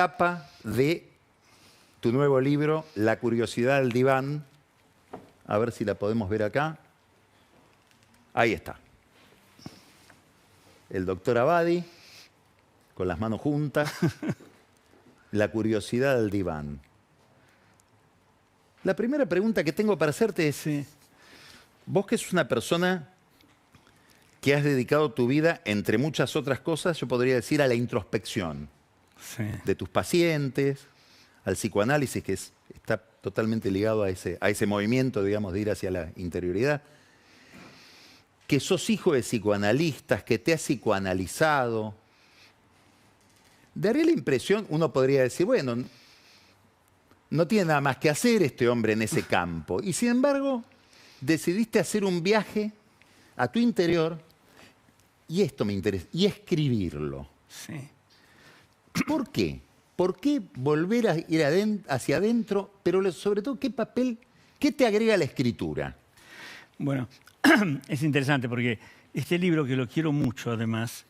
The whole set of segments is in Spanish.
tapa de tu nuevo libro, La curiosidad del diván. A ver si la podemos ver acá. Ahí está. El doctor Abadi, con las manos juntas. La curiosidad del diván. La primera pregunta que tengo para hacerte es, vos que sos una persona que has dedicado tu vida, entre muchas otras cosas, yo podría decir, a la introspección de tus pacientes, al psicoanálisis, que está totalmente ligado a ese movimiento, digamos, de ir hacia la interioridad, que sos hijo de psicoanalistas, que te has psicoanalizado. Daría la impresión, uno podría decir, bueno, no tiene nada más que hacer este hombre en ese campo. Y sin embargo, decidiste hacer un viaje a tu interior, y esto me interesa, y escribirlo. Sí. ¿Por qué? ¿Por qué volver a ir hacia adentro? Pero sobre todo, ¿qué te agrega la escritura? Bueno, es interesante porque este libro, que lo quiero mucho además,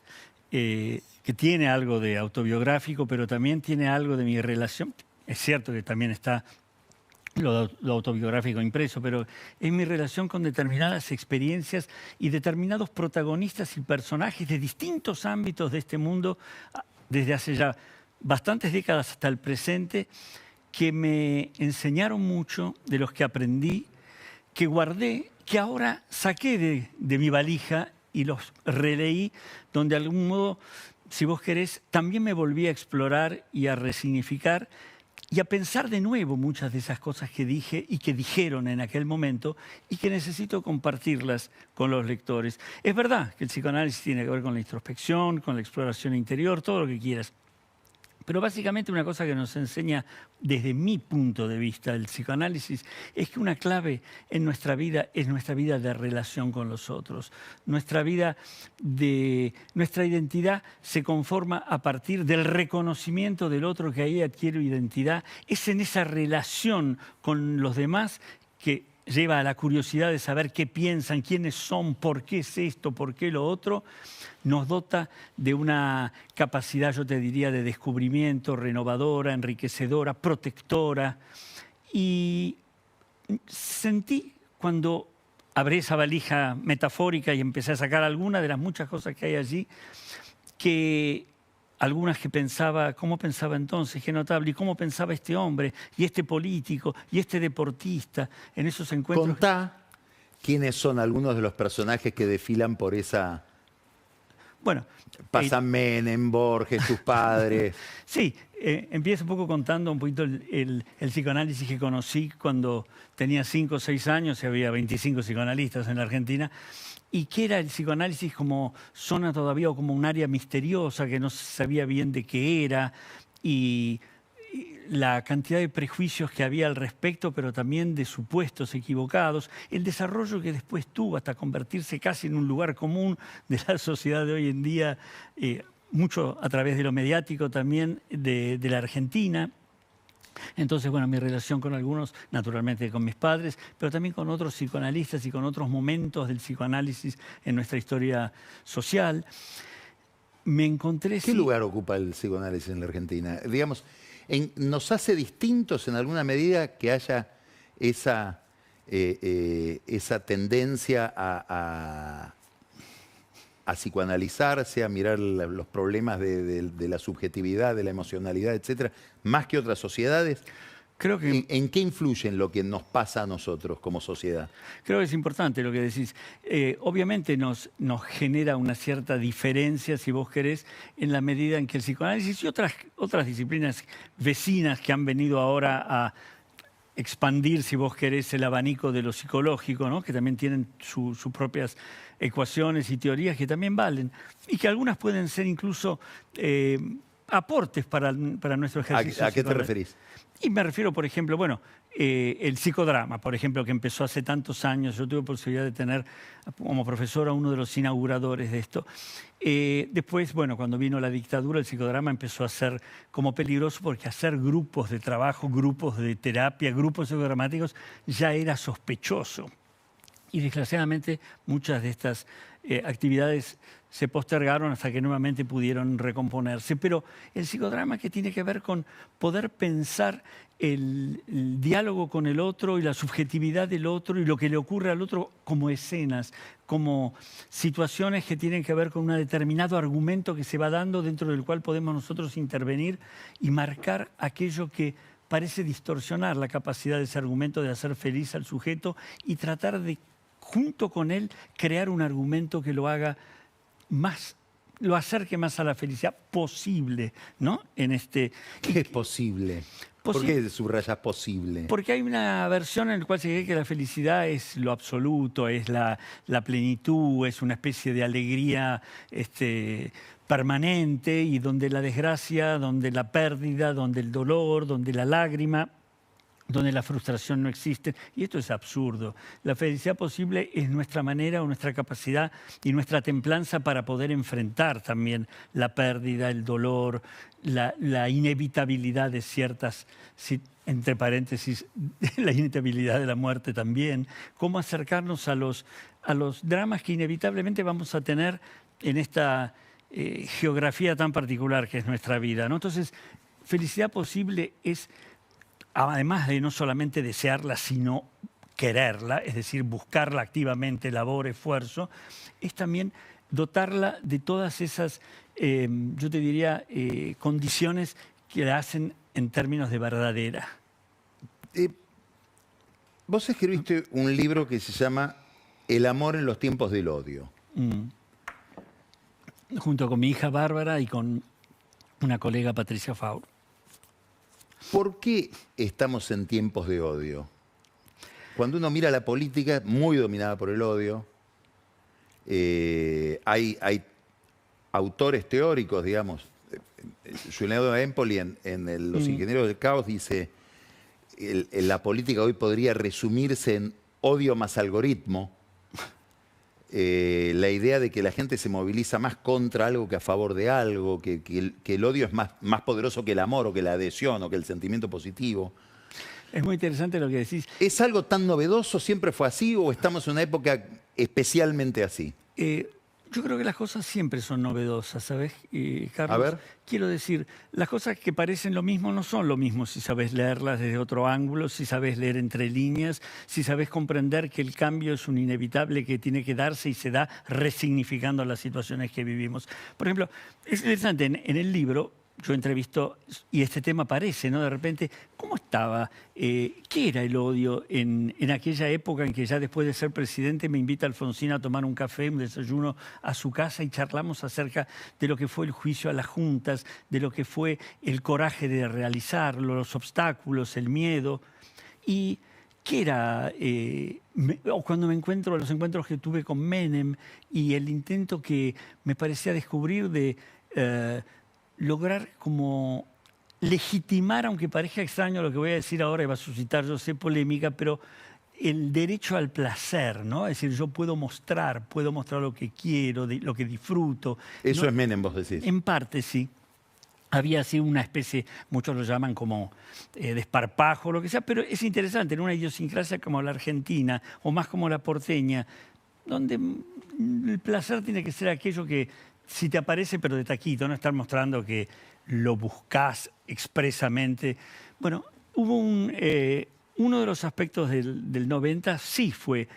que tiene algo de autobiográfico, pero también tiene algo de mi relación. Es cierto que también está lo autobiográfico impreso, pero es mi relación con determinadas experiencias y determinados protagonistas y personajes de distintos ámbitos de este mundo, desde hace ya bastantes décadas hasta el presente, que me enseñaron mucho, de los que aprendí, que guardé, que ahora saqué de mi valija y los releí, donde de algún modo, si vos querés, también me volví a explorar y a resignificar y a pensar de nuevo muchas de esas cosas que dije y que dijeron en aquel momento y que necesito compartirlas con los lectores. Es verdad que el psicoanálisis tiene que ver con la introspección, con la exploración interior, todo lo que quieras. Pero básicamente una cosa que nos enseña desde mi punto de vista el psicoanálisis es que una clave en nuestra vida es nuestra vida de relación con los otros. Nuestra identidad se conforma a partir del reconocimiento del otro, que ahí adquiere identidad. Es en esa relación con los demás que lleva a la curiosidad de saber qué piensan, quiénes son, por qué es esto, por qué lo otro. Nos dota de una capacidad, yo te diría, de descubrimiento, renovadora, enriquecedora, protectora. Y sentí, cuando abrí esa valija metafórica y empecé a sacar algunas de las muchas cosas que hay allí, que algunas que pensaba, ¿cómo pensaba entonces? Qué notable. ¿Y cómo pensaba este hombre? Y este político, y este deportista, en esos encuentros. Contá quiénes son algunos de los personajes que desfilan por esa... Bueno, Pasan Menem, Borges, tus padres. Sí, empiezo un poco contando un poquito el psicoanálisis que conocí cuando tenía 5 o 6 años y había 25 psicoanalistas en la Argentina. Y que era el psicoanálisis como zona todavía o como un área misteriosa que no se sabía bien de qué era. Y la cantidad de prejuicios que había al respecto, pero también de supuestos equivocados, el desarrollo que después tuvo hasta convertirse casi en un lugar común de la sociedad de hoy en día, mucho a través de lo mediático también de la Argentina. Entonces, bueno, mi relación con algunos, naturalmente con mis padres, pero también con otros psicoanalistas y con otros momentos del psicoanálisis en nuestra historia social. Me encontré... ¿Qué lugar ocupa el psicoanálisis en la Argentina? Digamos, ¿nos hace distintos en alguna medida que haya esa tendencia a psicoanalizarse, a mirar los problemas de la subjetividad, de la emocionalidad, etcétera, más que otras sociedades? Creo que, ¿En qué influye en lo que nos pasa a nosotros como sociedad? Creo que es importante lo que decís. Obviamente nos genera una cierta diferencia, si vos querés, en la medida en que el psicoanálisis y otras disciplinas vecinas que han venido ahora a expandir, si vos querés, el abanico de lo psicológico, ¿no? Que también tienen sus propias ecuaciones y teorías que también valen, y que algunas pueden ser incluso aportes para nuestro ejercicio. ¿A qué te referís? Y me refiero, por ejemplo, bueno, el psicodrama, por ejemplo, que empezó hace tantos años. Yo tuve posibilidad de tener como profesor a uno de los inauguradores de esto. Después, bueno, cuando vino la dictadura, el psicodrama empezó a ser como peligroso, porque hacer grupos de trabajo, grupos de terapia, grupos psicodramáticos, ya era sospechoso. Y desgraciadamente muchas de estas actividades se postergaron hasta que nuevamente pudieron recomponerse. Pero el psicodrama, que tiene que ver con poder pensar el diálogo con el otro y la subjetividad del otro y lo que le ocurre al otro como escenas, como situaciones que tienen que ver con un determinado argumento que se va dando, dentro del cual podemos nosotros intervenir y marcar aquello que parece distorsionar la capacidad de ese argumento de hacer feliz al sujeto, y tratar de, junto con él, crear un argumento que lo haga más, lo acerque más a la felicidad posible, ¿no? ¿Qué es posible? ¿Por qué subrayas posible? Porque hay una versión en la cual se cree que la felicidad es lo absoluto, es la plenitud, es una especie de alegría permanente, y donde la desgracia, donde la pérdida, donde el dolor, donde la lágrima, donde la frustración no existe. Y esto es absurdo. La felicidad posible es nuestra manera o nuestra capacidad y nuestra templanza para poder enfrentar también la pérdida, el dolor, la inevitabilidad de ciertas, entre paréntesis, la inevitabilidad de la muerte también. Cómo acercarnos a los dramas que inevitablemente vamos a tener en esta geografía tan particular que es nuestra vida, ¿no? Entonces, felicidad posible es, además de no solamente desearla, sino quererla, es decir, buscarla activamente, labor, esfuerzo, es también dotarla de todas esas, yo te diría, condiciones que la hacen en términos de verdadera. Vos escribiste un libro que se llama El amor en los tiempos del odio. Junto con mi hija Bárbara y con una colega, Patricia Faur. ¿Por qué estamos en tiempos de odio? Cuando uno mira la política, muy dominada por el odio, hay autores teóricos, digamos. Juliano Empoli en Los Ingenieros del Caos dice: la política hoy podría resumirse en odio más algoritmo. La idea de que la gente se moviliza más contra algo que a favor de algo, que el odio es más poderoso que el amor o que la adhesión o que el sentimiento positivo. Es muy interesante lo que decís. ¿Es algo tan novedoso? ¿Siempre fue así o estamos en una época especialmente así? Yo creo que las cosas siempre son novedosas, ¿sabes, Carlos? A ver. Quiero decir, las cosas que parecen lo mismo no son lo mismo si sabes leerlas desde otro ángulo, si sabes leer entre líneas, si sabes comprender que el cambio es un inevitable que tiene que darse y se da resignificando las situaciones que vivimos. Por ejemplo, es interesante, en el libro yo entrevisto, y este tema aparece, ¿no? De repente, ¿cómo estaba? ¿Qué era el odio en aquella época en que ya después de ser presidente me invita Alfonsín a tomar un café, un desayuno a su casa, y charlamos acerca de lo que fue el juicio a las juntas, de lo que fue el coraje de realizarlo, los obstáculos, el miedo? Y ¿qué era? O cuando me encuentro, los encuentros que tuve con Menem y el intento que me parecía descubrir de lograr como legitimar, aunque parezca extraño lo que voy a decir ahora y va a suscitar, yo sé, polémica, pero el derecho al placer, ¿no? Es decir, yo puedo mostrar lo que quiero, lo que disfruto. Eso ¿no? es Menem, vos decís. En parte, sí. Había así una especie, muchos lo llaman como desparpajo, lo que sea, pero es interesante, en una idiosincrasia como la argentina, o más como la porteña, donde el placer tiene que ser aquello que si te aparece, pero de taquito, no estar mostrando que lo buscas expresamente. Bueno, hubo uno de los aspectos del 90 sí fue,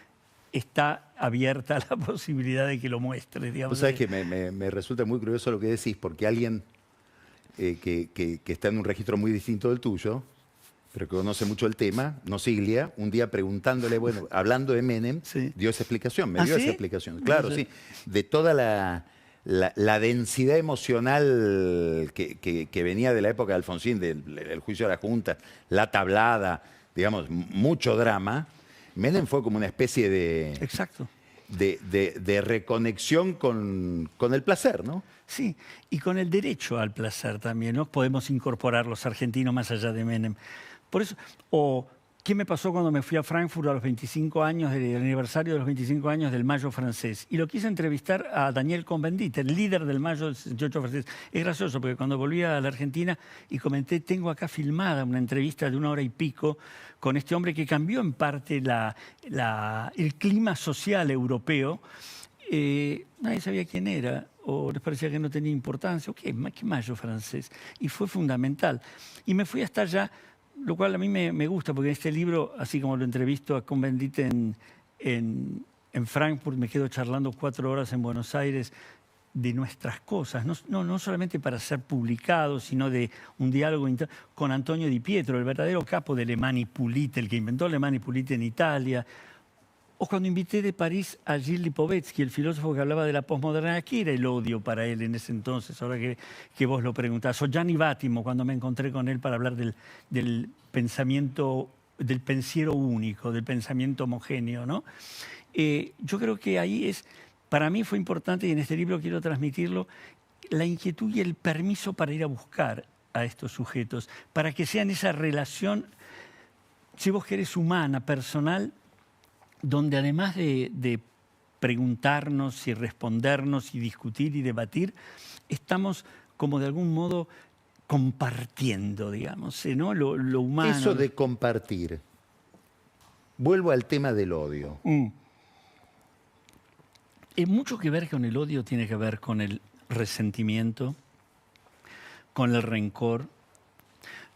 está abierta la posibilidad de que lo muestres, digamos. Vos sabés que me resulta muy curioso lo que decís, porque alguien que está en un registro muy distinto del tuyo, pero que conoce mucho el tema, Nosiglia, un día preguntándole, bueno, hablando de Menem, sí, dio esa explicación, me dio ¿sí? esa explicación. Claro, sí, de toda la densidad emocional que venía de la época de Alfonsín, del juicio a la Junta, la tablada, digamos, mucho drama. Menem fue como una especie de... Exacto. De reconexión con el placer, ¿no? Sí, y con el derecho al placer también, ¿no? Podemos incorporar los argentinos más allá de Menem. Por eso, ¿qué me pasó cuando me fui a Frankfurt a los 25 años, del aniversario de los 25 años del Mayo francés? Y lo quise entrevistar a Daniel Cohn-Bendit, el líder del Mayo del 68 francés. Es gracioso porque cuando volví a la Argentina y comenté, tengo acá filmada una entrevista de 1 hora y pico con este hombre que cambió en parte el clima social europeo. nadie sabía quién era, o les parecía que no tenía importancia, o qué mayo francés. Y fue fundamental. Y me fui hasta allá, lo cual a mí me gusta, porque en este libro, así como lo entrevisto a Cohn-Bendit en Frankfurt, me quedo charlando 4 horas en Buenos Aires de nuestras cosas, no solamente para ser publicado, sino de un diálogo con Antonio Di Pietro, el verdadero capo de Le Mani Pulite, el que inventó Le Mani Pulite en Italia. O cuando invité de París a Gilles Lipovetsky, el filósofo que hablaba de la posmodernidad, ¿qué era el odio para él en ese entonces? Ahora que vos lo preguntás. O Gianni Vattimo, cuando me encontré con él para hablar del pensamiento, del pensiero único, del pensamiento homogéneo, ¿no? Yo creo que ahí para mí fue importante, y en este libro quiero transmitirlo, la inquietud y el permiso para ir a buscar a estos sujetos, para que sean esa relación, si vos querés, humana, personal, donde además de preguntarnos y respondernos y discutir y debatir, estamos como de algún modo compartiendo, digamos, ¿no? Lo humano. Eso de compartir. Vuelvo al tema del odio. Mucho que ver con el odio tiene que ver con el resentimiento, con el rencor.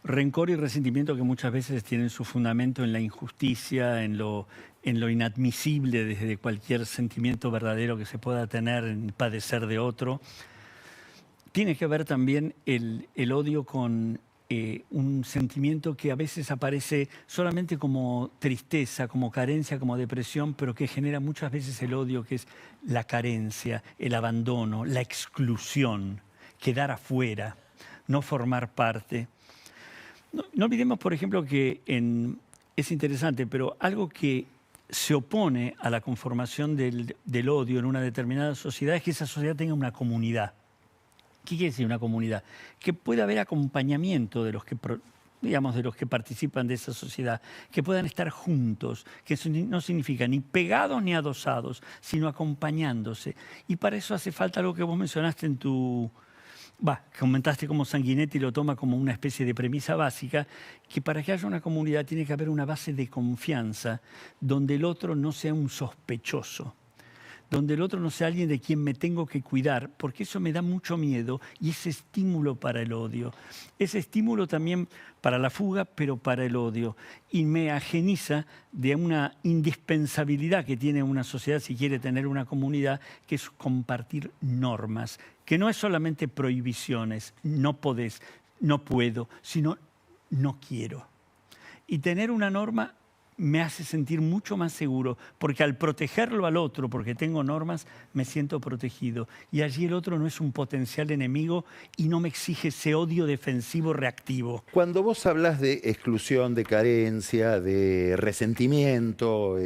Rencor y resentimiento que muchas veces tienen su fundamento en la injusticia, en lo inadmisible desde cualquier sentimiento verdadero que se pueda tener en padecer de otro. Tiene que ver también el odio con un sentimiento que a veces aparece solamente como tristeza, como carencia, como depresión, pero que genera muchas veces el odio, que es la carencia, el abandono, la exclusión, quedar afuera, no formar parte. No olvidemos, por ejemplo, que es interesante, pero algo que se opone a la conformación del odio en una determinada sociedad es que esa sociedad tenga una comunidad. ¿Qué quiere decir una comunidad? Que pueda haber acompañamiento de los que participan de esa sociedad, que puedan estar juntos, que eso no significa ni pegados ni adosados, sino acompañándose. Y para eso hace falta algo que vos mencionaste comentaste cómo Sanguinetti lo toma como una especie de premisa básica, que para que haya una comunidad tiene que haber una base de confianza, donde el otro no sea un sospechoso, donde el otro no sea alguien de quien me tengo que cuidar, porque eso me da mucho miedo y es estímulo para el odio. Es estímulo también para la fuga, pero para el odio. Y me ageniza de una indispensabilidad que tiene una sociedad si quiere tener una comunidad, que es compartir normas, que no es solamente prohibiciones, no podés, no puedo, sino no quiero. Y tener una norma me hace sentir mucho más seguro, porque al protegerlo al otro, porque tengo normas, me siento protegido. Y allí el otro no es un potencial enemigo y no me exige ese odio defensivo reactivo. Cuando vos hablas de exclusión, de carencia, de resentimiento,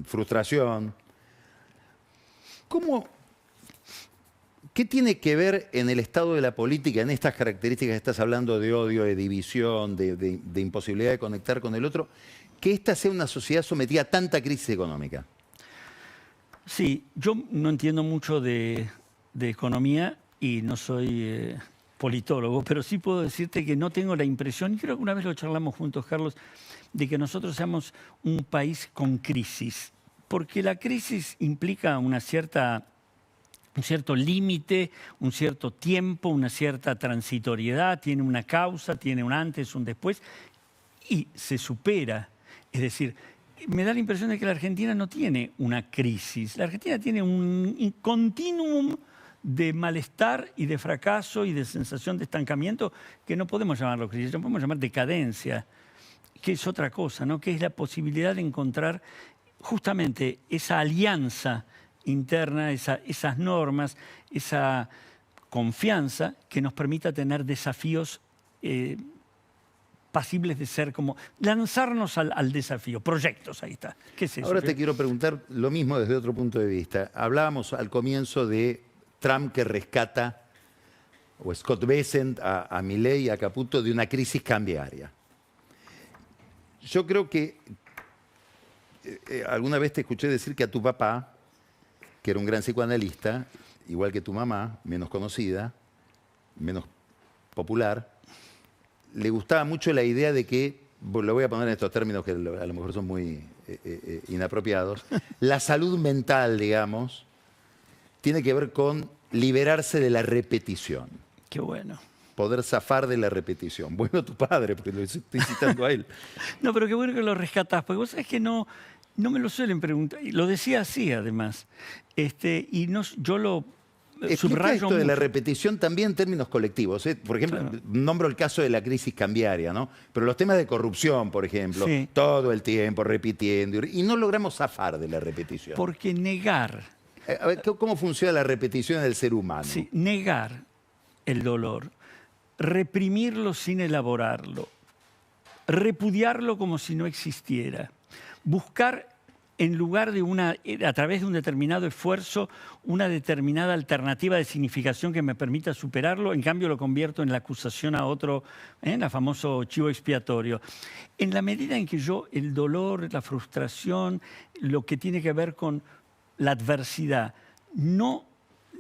frustración, ¿qué tiene que ver en el estado de la política, en estas características que estás hablando de odio, de división, de imposibilidad de conectar con el otro, que esta sea una sociedad sometida a tanta crisis económica? Sí, yo no entiendo mucho de economía y no soy politólogo, pero sí puedo decirte que no tengo la impresión, y creo que una vez lo charlamos juntos, Carlos, de que nosotros seamos un país con crisis, porque la crisis implica un cierto límite, un cierto tiempo, una cierta transitoriedad, tiene una causa, tiene un antes, un después, y se supera. Es decir, me da la impresión de que la Argentina no tiene una crisis. La Argentina tiene un continuum de malestar y de fracaso y de sensación de estancamiento que no podemos llamarlo crisis, lo podemos llamar decadencia, que es otra cosa, ¿no? Que es la posibilidad de encontrar justamente esa alianza interna, esas normas, esa confianza que nos permita tener desafíos pasibles de ser como lanzarnos al desafío, proyectos, ahí está. ¿Qué es eso? Ahora te quiero preguntar lo mismo desde otro punto de vista. Hablábamos al comienzo de Trump que rescata, o Scott Bessent a Milei y a Caputo, de una crisis cambiaria. Yo creo que alguna vez te escuché decir que a tu papá, que era un gran psicoanalista, igual que tu mamá, menos conocida, menos popular, le gustaba mucho la idea de que, lo voy a poner en estos términos que a lo mejor son muy inapropiados, la salud mental, digamos, tiene que ver con liberarse de la repetición. Qué bueno. Poder zafar de la repetición. Bueno, tu padre, porque lo estoy citando a él. No, pero qué bueno que lo rescatás, porque vos sabés que no me lo suelen preguntar. Y lo decía así, además. Y no, yo lo subrayo esto de la mucho. repetición también en términos colectivos. Por ejemplo, Claro. nombro el caso de la crisis cambiaria, ¿no? Pero los temas de corrupción, por ejemplo, Sí. todo el tiempo repitiendo. Y no logramos zafar de la repetición. Porque negar, A ver, ¿cómo funciona la repetición en el ser humano? sí, negar el dolor, reprimirlo sin elaborarlo, repudiarlo como si no existiera, buscar en lugar de a través de un determinado esfuerzo, una determinada alternativa de significación que me permita superarlo, en cambio lo convierto en la acusación a otro, el famoso chivo expiatorio. En la medida en que yo el dolor, la frustración, lo que tiene que ver con la adversidad, no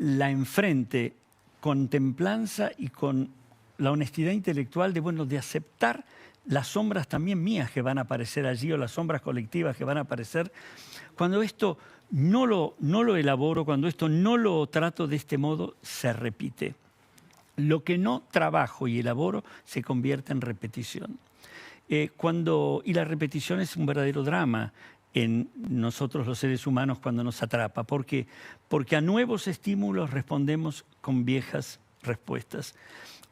la enfrente con templanza y con la honestidad intelectual de aceptar las sombras también mías que van a aparecer allí o las sombras colectivas que van a aparecer. Cuando esto no lo elaboro, cuando esto no lo trato de este modo, se repite. Lo que no trabajo y elaboro se convierte en repetición. Y la repetición es un verdadero drama en nosotros los seres humanos cuando nos atrapa. ¿Por qué? Porque a nuevos estímulos respondemos con viejas respuestas.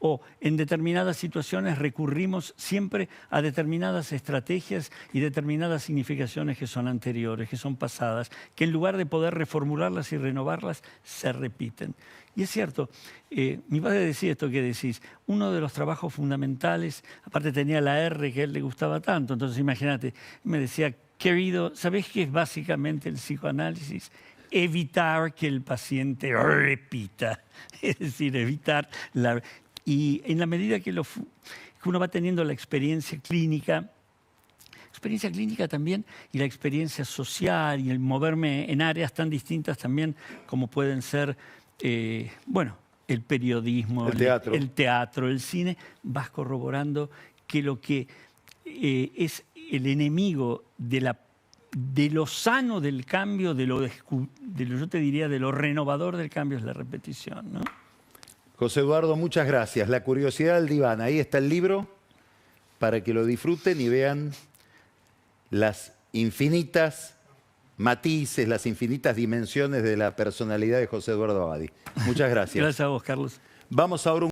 O en determinadas situaciones recurrimos siempre a determinadas estrategias y determinadas significaciones que son anteriores, que son pasadas, que en lugar de poder reformularlas y renovarlas, se repiten. Y es cierto, mi padre decía esto que decís, uno de los trabajos fundamentales, aparte tenía la R que a él le gustaba tanto, entonces imagínate, me decía, querido, ¿sabés qué es básicamente el psicoanálisis? Evitar que el paciente repita, es decir, evitar la... Y en la medida que uno va teniendo la experiencia clínica también y la experiencia social y el moverme en áreas tan distintas también como pueden ser, el periodismo, el teatro, el cine, vas corroborando que lo que es el enemigo de lo sano del cambio, yo te diría, de lo renovador del cambio es la repetición, ¿no? José Eduardo, muchas gracias. La curiosidad del diván. Ahí está el libro para que lo disfruten y vean las infinitas matices, las infinitas dimensiones de la personalidad de José Eduardo Abadie. Muchas gracias. Gracias a vos, Carlos. Vamos ahora